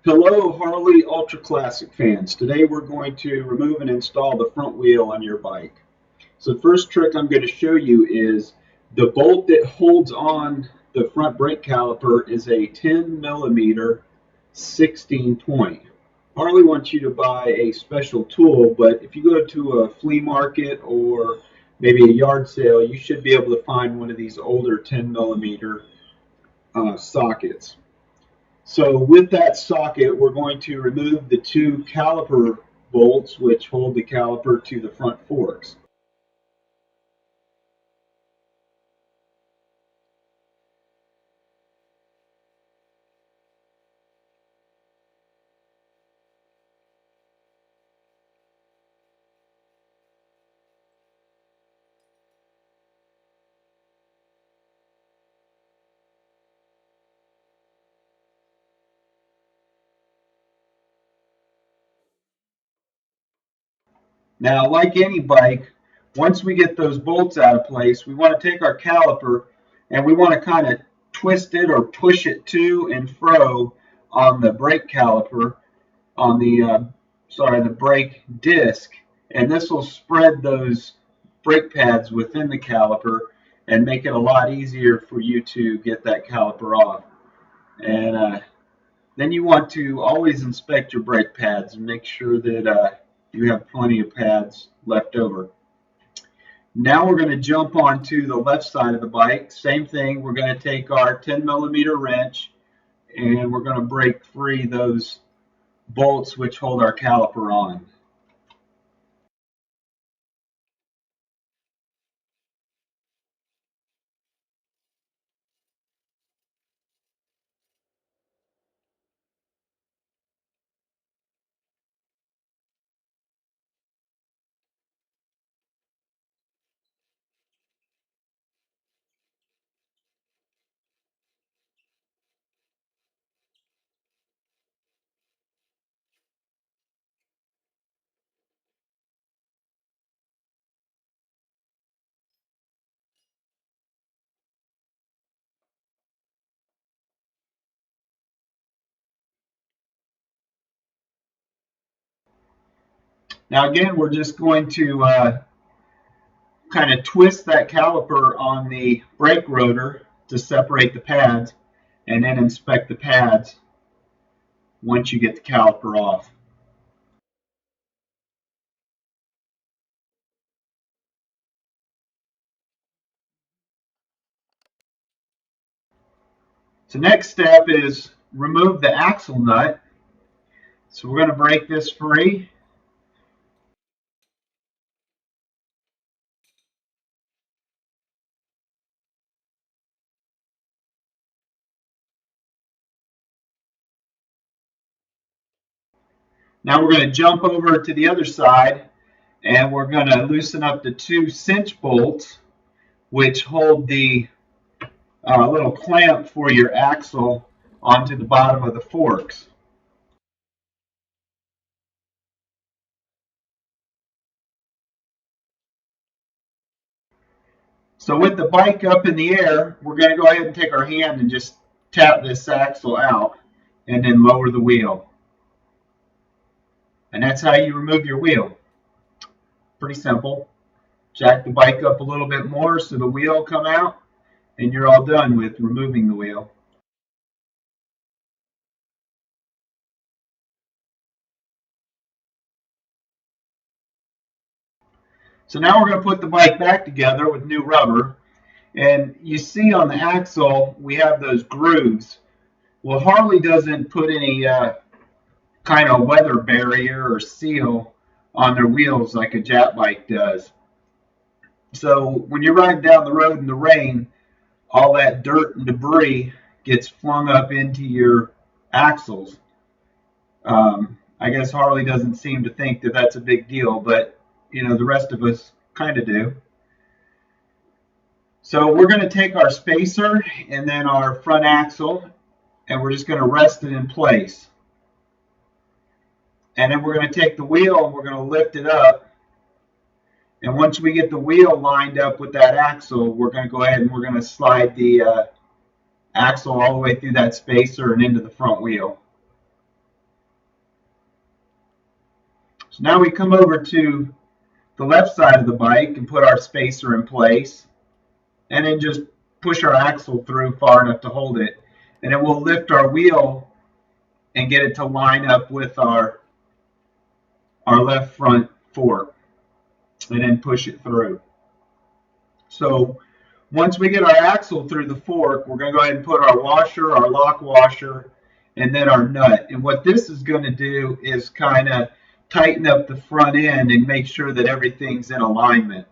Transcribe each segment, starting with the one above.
Hello, Harley Ultra Classic fans. Today we're going to remove and install the front wheel on your bike. So the first trick I'm going to show you is the bolt that holds on the front brake caliper is a 10 millimeter 16 point. Harley wants you to buy a special tool, but if you go to a flea market or maybe a yard sale, you should be able to find one of these older 10 millimeter sockets. So with that socket, we're going to remove the two caliper bolts which hold the caliper to the front forks. Now, like any bike, once we get those bolts out of place, we want to take our caliper and we want to kind of twist it or push it to and fro on the brake caliper, on the brake disc, and this will spread those brake pads within the caliper and make it a lot easier for you to get that caliper off. And then you want to always inspect your brake pads and make sure that you have plenty of pads left over. Now we're going to jump onto the left side of the bike. Same thing, we're going to take our 10 millimeter wrench and we're going to break free those bolts which hold our caliper on. Now again, we're just going to kind of twist that caliper on the brake rotor to separate the pads and then inspect the pads once you get the caliper off. So next step is remove the axle nut. So we're going to break this free. Now we're going to jump over to the other side and we're going to loosen up the two cinch bolts which hold the little clamp for your axle onto the bottom of the forks. So with the bike up in the air, we're going to go ahead and take our hand and just tap this axle out and then lower the wheel. And that's how you remove your wheel. Pretty simple. Jack the bike up a little bit more so the wheel will come out and you're all done with removing the wheel. So now we're going to put the bike back together with new rubber. And you see on the axle, we have those grooves. Well, Harley doesn't put any kind of weather barrier or seal on their wheels like a Jap bike does. So when you're riding down the road in the rain, all that dirt and debris gets flung up into your axles. I guess Harley doesn't seem to think that that's a big deal, but the rest of us kind of do. So we're going to take our spacer and then our front axle and we're just going to rest it in place. And then we're going to take the wheel and we're going to lift it up. And once we get the wheel lined up with that axle, we're going to go ahead and we're going to slide the axle all the way through that spacer and into the front wheel. So now we come over to the left side of the bike and put our spacer in place, and then just push our axle through far enough to hold it. And then we'll lift our wheel and get it to line up with our left front fork, and then push it through. So once we get our axle through the fork, we're going to go ahead and put our washer, our lock washer, and then our nut. And what this is going to do is kind of tighten up the front end and make sure that everything's in alignment.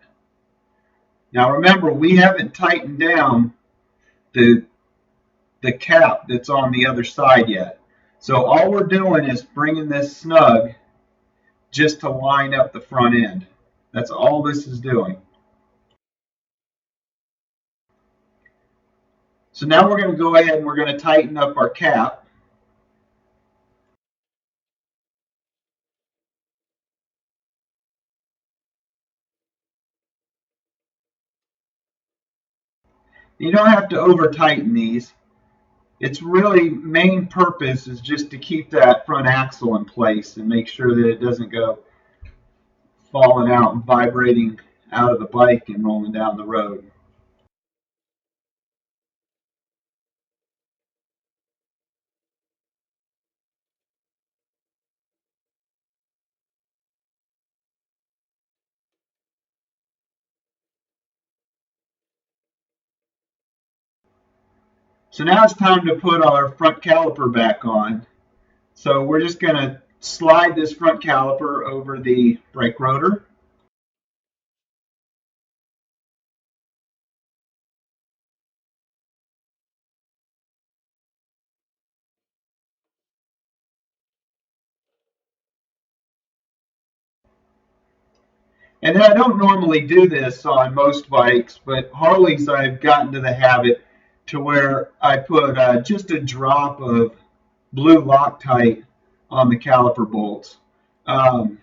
Now remember, we haven't tightened down the cap that's on the other side yet. So all we're doing is bringing this snug just to line up the front end. That's all this is doing. So now we're going to go ahead and we're going to tighten up our cap. You don't have to over tighten these. Its really main purpose is just to keep that front axle in place and make sure that it doesn't go falling out and vibrating out of the bike and rolling down the road. So now it's time to put our front caliper back on. So we're just going to slide this front caliper over the brake rotor. And I don't normally do this on most bikes, but Harleys I've gotten to the habit to where I put just a drop of blue Loctite on the caliper bolts. Um,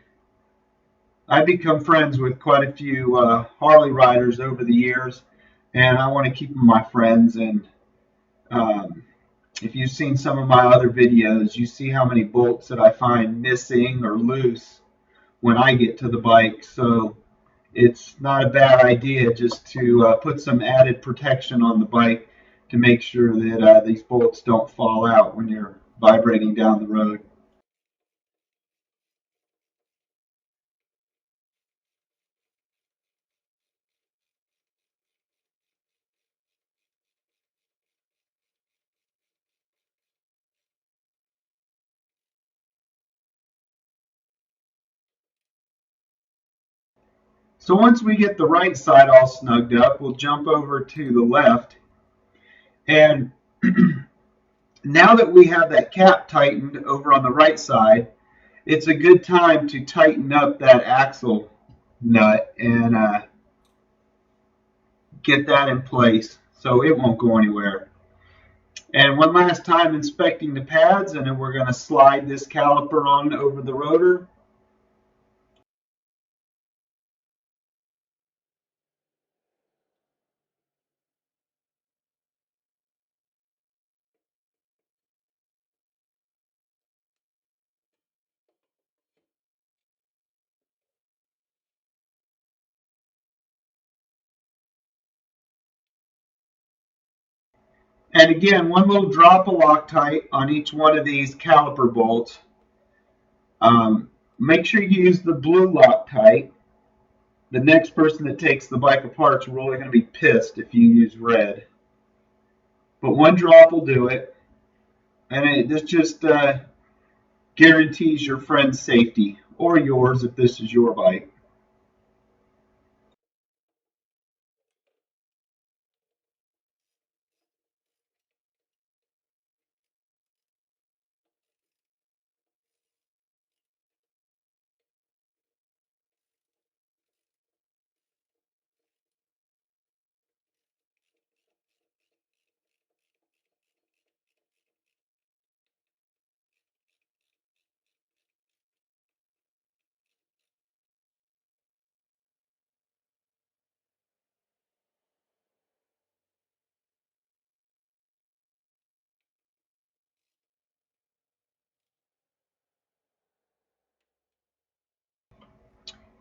I've become friends with quite a few Harley riders over the years, and I want to keep them my friends. And um, if you've seen some of my other videos, you see how many bolts that I find missing or loose when I get to the bike. So it's not a bad idea just to put some added protection on the bike to make sure that these bolts don't fall out when you're vibrating down the road. So once we get the right side all snugged up, we'll jump over to the left. And now that we have that cap tightened over on the right side, it's a good time to tighten up that axle nut and get that in place so it won't go anywhere. And one last time inspecting the pads, and then we're going to slide this caliper on over the rotor. And again, one little drop of Loctite on each one of these caliper bolts. Make sure you use the blue Loctite. The next person that takes the bike apart is really going to be pissed if you use red. But one drop will do it. And this just guarantees your friend's safety, or yours if this is your bike.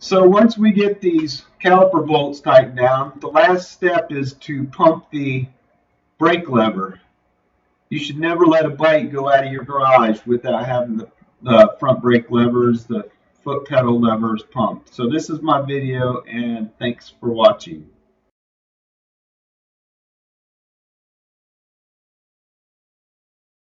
So once we get these caliper bolts tightened down, the last step is to pump the brake lever. You should never let a bike go out of your garage without having the front brake levers, the foot pedal levers pumped. So this is my video, and thanks for watching.